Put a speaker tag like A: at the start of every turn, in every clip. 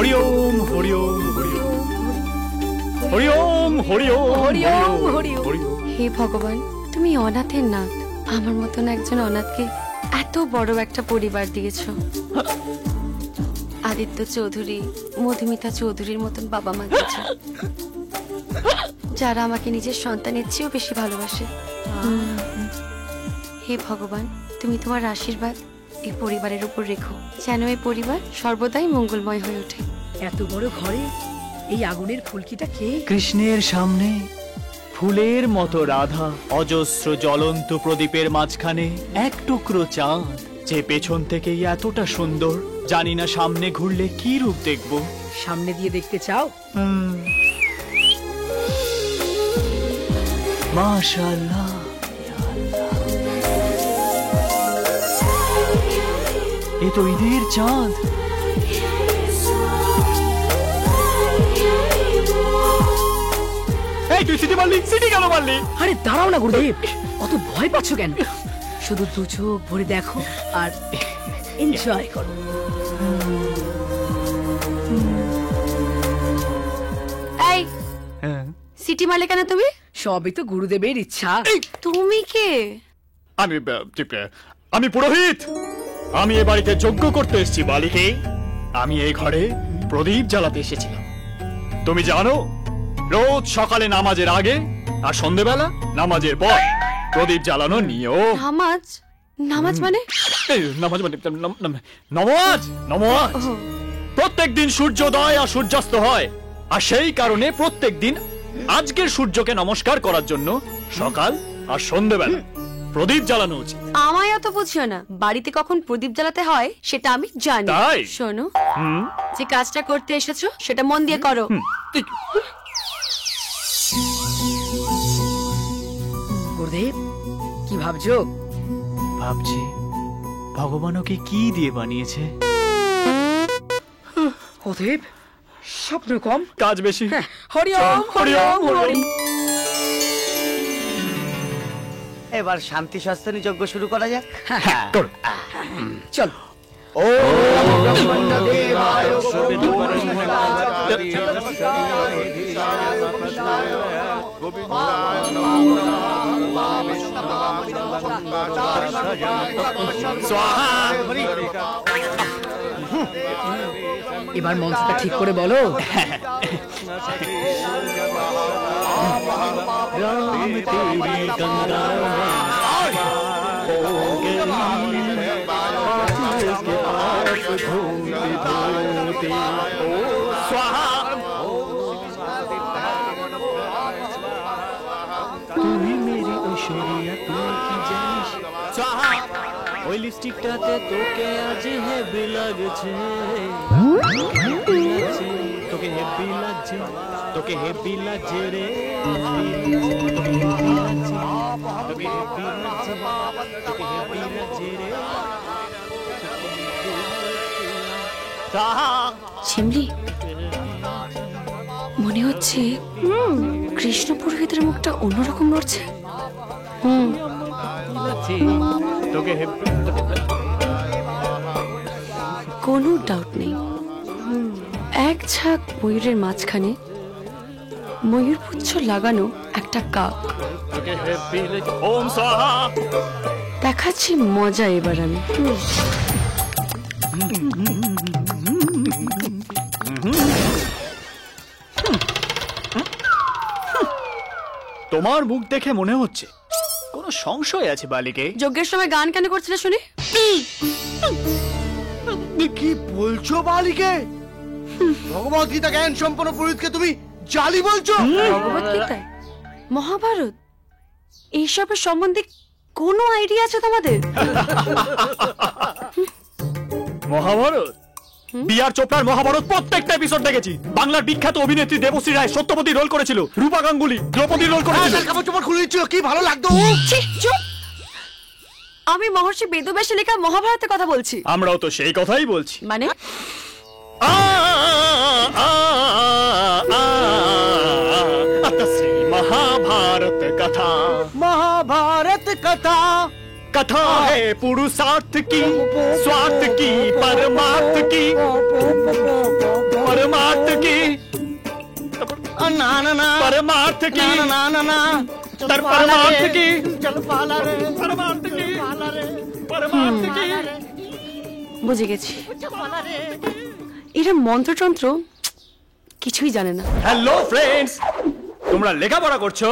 A: হরি ওম হরি ওম হরি ওম হরি ওম হরি ওম হরি ওম হরি ওম।
B: হে ভগবান, তুমি অনাথের নাথ, আমার মতন একজন অনাথকে এত বড় একটা পরিবার দিয়েছো। আদিত্য চৌধুরী, মধুমিতা চৌধুরীর মতন বাবা মা দিয়েছো, যারা আমাকে নিজের সন্তানের চেয়েও বেশি ভালোবাসে। হে ভগবান, তুমি তোমার আশীর্বাদ এই পরিবারের উপর রেখো, যেন এই পরিবার সর্বদাই মঙ্গলময় হয়ে ওঠে।
C: এত বড় ঘরে এই আগুনের ফুলকিটা কে?
A: কৃষ্ণের সামনে ফুলের মতো রাধা, অজস্র জ্বলন্ত প্রদীপের মাঝখানে এক টুকরো চাঁদ, যে পেছন থেকেই এতটা সুন্দর, জানি না সামনে ঘুরলে কি রূপ দেখব।
C: সামনে দিয়ে দেখতে চাও?
A: মাশাআল্লাহ। এ তো ঈদের চাঁদ। এই তুই সিটি মারলি, সিটি কেন মারলি?
C: আরে দাঁড়াও না গুরুদেব, অত ভয় পাচ্ছ কেন? শুধু দু চোখ ভরে দেখো আর এনজয় করো।
B: এই সিটি মারলে কেন তুমি?
C: সবই তো গুরুদেবের ইচ্ছা।
B: তুমি কে?
A: আমি পুরোহিত। আমি এ বাড়িতে যজ্ঞ করতে এসেছি বালিকে। আমি এই ঘরে প্রদীপ জ্বালাতে এসেছিলাম। তুমি জানো, রোজ সকালে নামাজের আগে আর সন্ধ্যেবেলা নামাজের পর প্রদীপ জ্বালানো নিয়ম।
B: নামাজ? নামাজ মানে?
A: নামাজ মানে নমাজ। নমাজ প্রত্যেক দিন সূর্যোদয় আর সূর্যাস্ত হয়, আর সেই কারণে প্রত্যেক দিন আজকের সূর্যকে নমস্কার করার জন্য সকাল আর সন্ধ্যেবেলা প্রদীপ জ্বালানো উচিত।
B: আমায় অত বুঝিও না, বাড়িতে কখন প্রদীপ জ্বালাতে হয় সেটা আমি জানি।
A: তাই?
B: শোনো, যে কাজটা করতে এসেছো সেটা মন দিয়ে করো।
C: গুরুদেব, কি ভাবছো?
A: ভাবছি ভগবান ওকে কি দিয়ে বানিয়েছে।
C: গুরুদেব, স্বপ্ন কম
A: কাজ বেশি।
C: হরি ওম হরি ওম হরি।
D: এবার শান্তি সস্তনী যজ্ঞ শুরু করা যাক।
C: চল।
D: ও
C: এবার মন্ত্রটা ঠিক করে বলো।
A: রাম তেরি গঙ্গা তুমি মেরি ঐশ্বরিয়া, তুই কি জানিস ওই লিপস্টিকটাতে তোকে আজ হেভি লাগছে, তোকে হেভি লাগছে, তোকে হেভি লাগছে রে, তোকে হেভি লাগছে, তোকে হেভি লাগছে, তোকে হেভি লাগছে রে।
B: শিমলি, মনে হচ্ছে কৃষ্ণ পুরোহিতের মুখটা অন্যরকম নড়ছে। কোনো ডাউট নেই, এক ঝাঁক ময়ূরের মাঝখানে ময়ূরপুচ্ছ লাগানো একটা কাক। দেখাচ্ছি মজা এবার আমি।
A: তোমার মুখ দেখে মনে হচ্ছে কোনো সংশয় আছে বালিকে।
B: যজ্ঞের সময় গান কেন করছিলে শুনি?
D: কি বলছো বালিকে? ভগবত গীতা জ্ঞান সম্পন্ন পুরোহিতকে তুমি জালি বলছো?
B: ভগবত গীতায়, মহাভারত, এইসবের সম্বন্ধে কোনো আইডিয়া আছে তোমাদের?
A: মহাভারত, বিআর চোপড়ার মহাভারত প্রত্যেকটা এপিসোড দেখেছি। বাংলার বিখ্যাত অভিনেত্রী দেবশ্রী রায় সত্যবতী রোল করেছিল, রূপা গাঙ্গুলি দ্রৌপদী রোল করেছিল।
D: কাপড় চোপড় খুলে দিচ্ছিল, কি ভালো লাগতো।
B: আমি মহর্ষি বেদব্যাসের লেখা মহাভারতের কথা বলছি।
A: আমরাও তো সেই কথাই বলছি।
B: মানে
A: महाभारत कथा,
D: महाभारत कथा
A: कथा है पुरुषार्थ की, स्वार्थ की, परमार्थ की, परमार्थ की,
D: না না না
A: परमार्थ की,
D: না না না না
A: तर परमार्थ की,
D: চল পালা রে
A: परमार्थ की, परमार्थ की।
B: বুঝে গেছি, এরা মন্ত্রতন্ত্র কিছুই জানে না।
A: হ্যালো ফ্রেন্ডস, তোমরা লেখাপড়া করছো?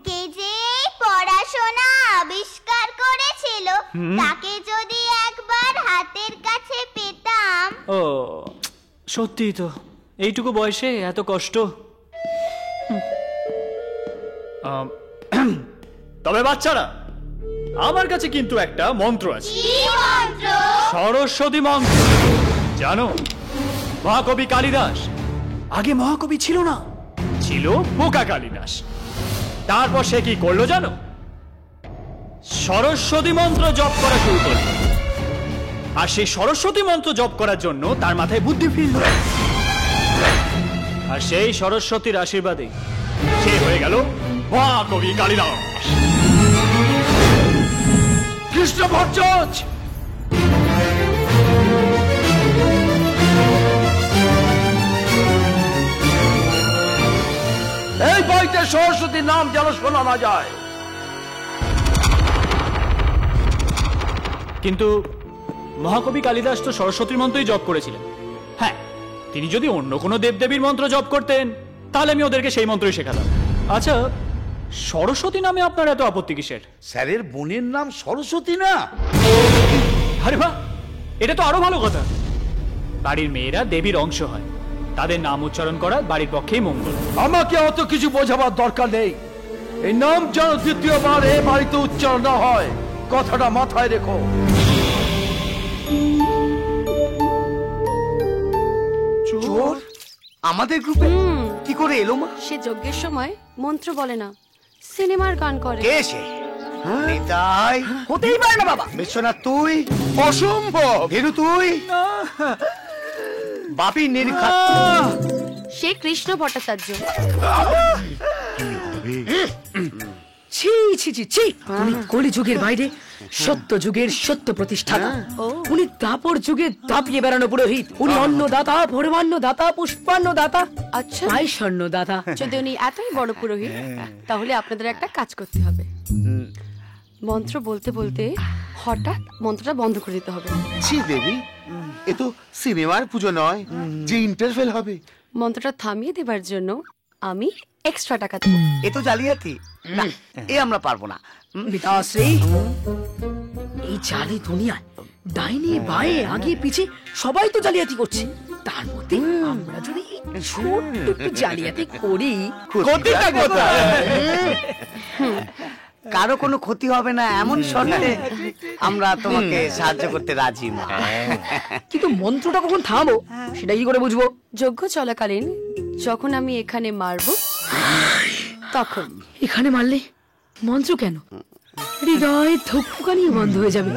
E: কে যে পড়াশোনা আবিষ্কার করেছিল তাকে যদি একবার হাতের কাছে পেতাম।
A: ও সত্যি তো, এইটুকু বয়সে এত কষ্ট। তবে বাচ্চারা, আমার কাছে কিন্তু একটা মন্ত্র আছে,
E: কি মন্ত্র?
A: সরস্বতী মন্ত্র। জানো, মহাকবি কালিদাস আগে মহাকবি ছিল না, ছিল বোকা কালিদাস। তারপর সে কি করলো জানো? সরস্বতী মন্ত্র জপ করা শুরু করলো। আর সেই সরস্বতী মন্ত্র জপ করার জন্য তার মাথায় বুদ্ধি ফিরল। আর সেই সরস্বতীর আশীর্বাদে সে হয়ে গেল মহাকবি কালিদাস।
F: কৃষ্ণ ভট্টাচ, এই বইতে সরস্বতীর নাম যেন শোনা না যায়।
A: কিন্তু মহাকবি কালিদাস তো সরস্বতীর মন্ত্রই জপ করেছিলেন। হ্যাঁ, তিনি যদি অন্য কোনো দেবদেবীর মন্ত্র জপ করতেন তাহলে আমি ওদেরকে সেই মন্ত্রই শেখাতাম। আচ্ছা, সরস্বতী নামে আপনার এত আপত্তি কিসের?
F: স্যারের বোনের নাম সরস্বতী না?
A: আরে বাহ, এটা তো আরো ভালো কথা। বাড়ির মেয়েরা দেবীর অংশ হয়, তাদের নাম উচ্চারণ করা বাড়ির পক্ষেই মঙ্গল।
F: আমাকে অত কিছু বোঝাবার দরকার নেই। এই নাম যেন দ্বিতীয়বার এ বাড়িতে উচ্চারণ না হয়, কথাটা মাথায় রেখো।
D: চোর আমাদের গ্রুপে কি করে এলো মা?
B: সে যজ্ঞের সময় মন্ত্র বলে না, সিনেমার গান করে।
D: কে সে? নিতাই হতেই পারে না বাবা। বিশ্বনাথ তুই? অসম্ভব। ভেরু তুই? বাপি নির্ঘাত।
B: সে কৃষ্ণ ভট্টাচার্য।
C: ছি ছি ছি ছি, উনি কলিযুগের বাইরে সত্য যুগের সত্য প্রতিষ্ঠাতা। উনি দাপর যুগে দাপিয়ে বেড়ানো পুরোহিত। উনি অন্নদাতা, ভরমান্ন দাতা, পুষ্পান্ন দাতা,
B: আচ্ছা,
C: প্রায় স্বর্ণ দাতা।
B: যদি উনি এতই বড় পুরোহিত, তাহলে আপনাদের একটা কাজ করতে হবে। মন্ত্র বলতে বলতে হঠাৎ মন্ত্রটা বন্ধ করে দিতে হবে।
G: ছি দেবী, এ তো সিনেমার পুজো নয় যে ইন্টারভেল হবে।
B: মন্ত্রটা থামিয়ে দেবার জন্য আমি এক্সট্রা টাকা দেবো।
D: এ তো জালিয়াতি। না, এ আমরা পারবো না।
C: পিতাশ্রী, এই জালি দুনিয়ায় ডাইনে বাঁয়ে আগে পিছে সবাই তো জালিয়াতি করছে। তার মধ্যে আমরা যদি এই ছোট্ট একটু জালিয়াতি করি,
D: ক্ষতিটা কোথায়? কারো কোনো ক্ষতি হবে না এমন শর্তে আমরা তোমাকে সাহায্য করতে রাজি না।
C: কিন্তু মন্ত্রটা কখন থামবো সেটা কি করে বুঝবো?
B: যজ্ঞ চলাকালীন যখন আমি এখানে মারবো তখন।
C: এখানে মারলে মন্ত্র কেন? হৃদয় ধুকপুকানি বন্ধ হয়ে যাবে।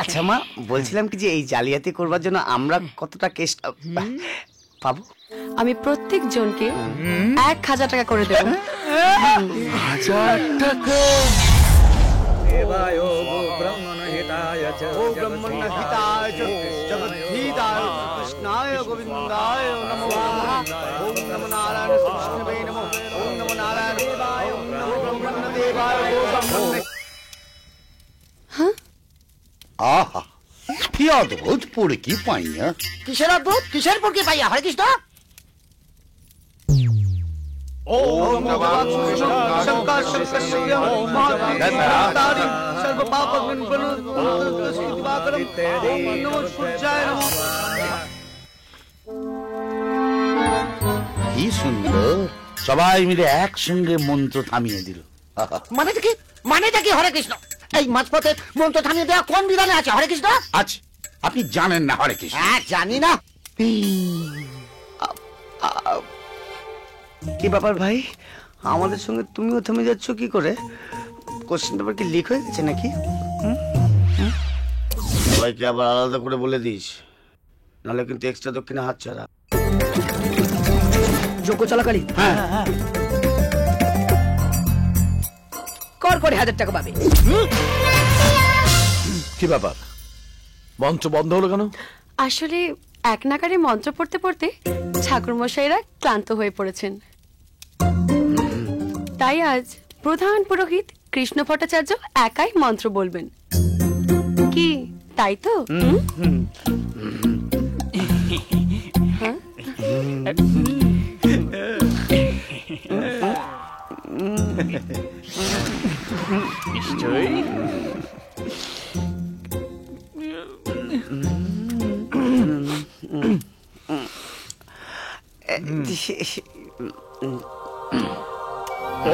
D: আচ্ছা মা, বলছিলাম কি যে এই জালিয়াতি করবার জন্য আমরা কতটা কেস পাবো?
B: আমি প্রত্যেক জনকে 1000 টাকা করে দেবো।
G: 1000 টাকা?
D: কৃষ্ণায় গোবিন্দায় নমো। ওম নমো নারায়ণ কৃষ্ণবে নমো। ওম নমো নারায়ণ দেবায়। ওম নমো ব্রহ্মণ্য দেবায়।
G: আহা, কি অদ্ভুত পড়ে কি পাইয়া।
D: কিসের অদ্ভুত? কিসের পক্ষে পাইয়া? হরে কৃষ্ণ। ওম নমো শঙ্কর শঙ্কর শিব মহাতারি সর্ব পাপ বিনপনো দিবাকরম। ওম নমো সূর্যায় নমঃ।
G: কি সুন্দর, সবাই মিলে একসঙ্গে মন্ত্র থামিয়ে দিল।
D: মানেটা কি? মানেটা কি হরে কৃষ্ণ? এই মাঝপথে মন্ত্র থামিয়ে দেওয়া কোন বিধানে আছে হরে কৃষ্ণ?
G: আচ্ছা, আপনি জানেন না হরে কৃষ্ণ?
D: হ্যাঁ, জানি না। কি ব্যাপার ভাই, আমাদের সঙ্গে তুমিও থেমে যাচ্ছ কি করে? কোশ্চেন পেপার কি লিক হয়ে গেছে নাকি? সবাইকে আবার আলাদা করে বলে দিস, নাহলে কিন্তু এক্সট্রা দক্ষিণে হাত ছাড়া।
C: যজ্ঞ চলাকালীন করে 1000 টাকা পাবে।
F: কি ব্যাপার, মঞ্চ বন্ধ হলো কেন?
B: আসলে এক নাগারে মন্ত্র পড়তে পড়তে ঠাকুরমশাইরা ক্লান্ত হয়ে পড়েছেন, তাই আজ প্রধান পুরোহিত কৃষ্ণ ভট্টাচার্য একাই মন্ত্র বলবেন। কি তাই তো?
A: নিশ্চয়ই।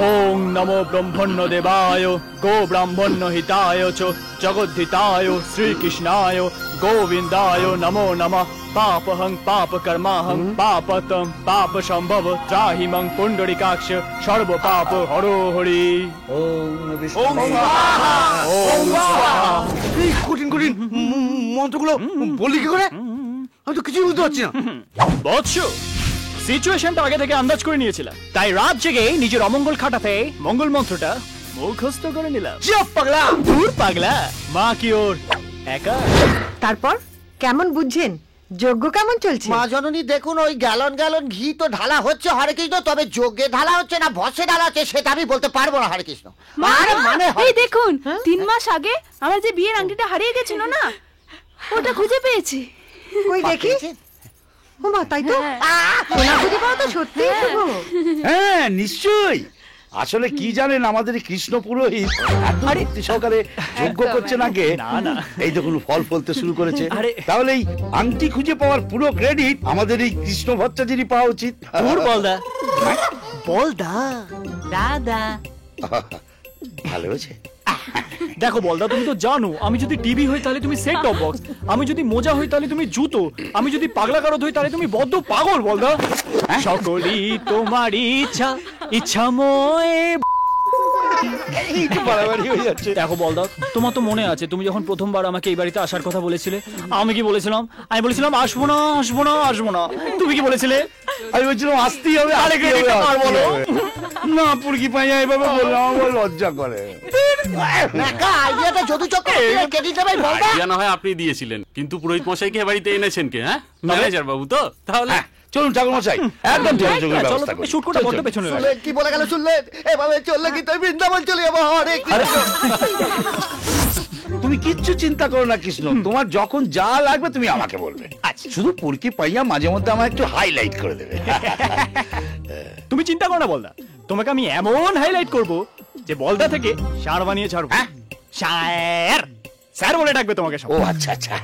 A: ওং নমো ব্রহ্মণ্য দেবায় গো ব্রাহ্মণ্য হিতায় চ জগদ্ধিতায় শ্রীকৃষ্ণায় গোবিন্দায় নমো নমঃ। পাপহং পাপ কর্মাহং পাপতম পাপ সম্ভব ত্রাহি মং পুণ্ডরিকাক্ষ সর্ব পাপ হরো হরি।
D: এই কঠিন কঠিন মন্ত্রগুলো বলি কি করে? আমি তো কিছুই বুঝতে পারছি না।
A: বৎস, সিচুয়েশনটা আগে থেকে আন্দাজ করে নিয়েছিলাম, তাই রাত জেগে নিজের অমঙ্গল খাটাতে মঙ্গল মন্ত্রটা মুখস্থ করে নিলাম।
D: চুপ পাগলা।
A: দূর পাগলা, মা কি ওর একা?
H: তারপর কেমন বুঝছেন? যজ্ঞ কেমন চলছে?
I: মা জননী দেখুন, ওই গ্যালন গ্যালন ঘি তো ঢালা হচ্ছে হরে কৃষ্ণ, তবে যজ্ঞে ঢালা হচ্ছে না ভস্যে ঢালা হচ্ছে সেটা আমি বলতে পারবো না হরে কৃষ্ণ। মানে
J: এই দেখুন, 3 মাস আগে আমার যে বিয়ের আংটিটা হারিয়ে গেছিল না, ওটা খুঁজে পেয়েছি।
H: কই দেখি। ও মা, তাই তো? সোনা খুঁজে পাওয়া তো সত্যিই শুভ।
K: হ্যাঁ নিশ্চয়ই। আসলে কি জানেন, আমাদের এই কৃষ্ণ পুরোহিত এত ভক্তি সহকারে যজ্ঞ করছেন আগে, এই দেখুন ফল ফলতে শুরু করেছে। তাহলে এই আংটি খুঁজে পাওয়ার পুরো ক্রেডিট আমাদের এই কৃষ্ণ ভট্টাচার্যেরই পাওয়া উচিত।
A: দূর বলদা।
I: বলদা
J: দাদা
K: ভালো হয়েছে।
A: দেখো বলদা, তুমি তো জানো আমি যদি টিভি হই তাহলে তুমি সেট টপ বক্স, আমি যদি মোজা হই তাহলে তুমি জুতো, আমি যদি পাগলা কারদ হই তাহলে তুমি বদ্ধ পাগল। বলদা, সকলই তোমার ইচ্ছা ইচ্ছা ময়ে।
K: বাড়াবাড়ি হয়ে যাচ্ছে।
A: দেখো বলদা, তোমার তো মনে আছে তুমি যখন প্রথমবার আমাকে এই বাড়িতে আসার কথা বলেছিলে, আমি কি বলেছিলাম? আমি বলেছিলাম আসবো না আসবো না আসবো না। তুমি কি বলেছিলে?
K: আমি বলছিলাম আসতেই হবে।
A: তাহলে ক্রেডিটটা কার বলো?
K: না পুরকি পাইয়া এভাবে বললাম, আমার লজ্জা করে।
I: নাকা আইডিয়াটা যদু চক্কর ক্রেডিট দেবে বলদা।
L: আইডিয়া না হয় আপনি দিয়েছিলেন, কিন্তু পুরোহিত মশাইকে এ বাড়িতে এনেছেন কে? হ্যাঁ, ম্যানেজার বাবু তো। তাহলে
K: চলুন ঠাকুর মশাই, একদম ঠিক আছে, ব্যবস্থা করুন।
A: শুট কোটা বদ্ধ পেছনে রাখ।
I: শুনলেন কি বলে গেল? শুনলেন? এভাবে চললে কি তুই বৃন্দাবন চলে যাবো হরে কৃষ্ণ।
K: তুমি কিচ্ছু চিন্তা করো না কৃষ্ণ, তোমার যখন যা লাগবে তুমি আমাকে বলবে। শুধু পুরকি পাইয়া মাঝে মধ্যে আমার একটু হাইলাইট করে দেবে।
A: তুমি চিন্তা করো না বলদা, তোমাকে আমি এমন হাইলাইট করব যে বলদা থেকে ষাঁড় বানিয়ে ছাড়বো। স্যার স্যার বলে ডাকবে তোমাকে সব।
K: ও আচ্ছা আচ্ছা,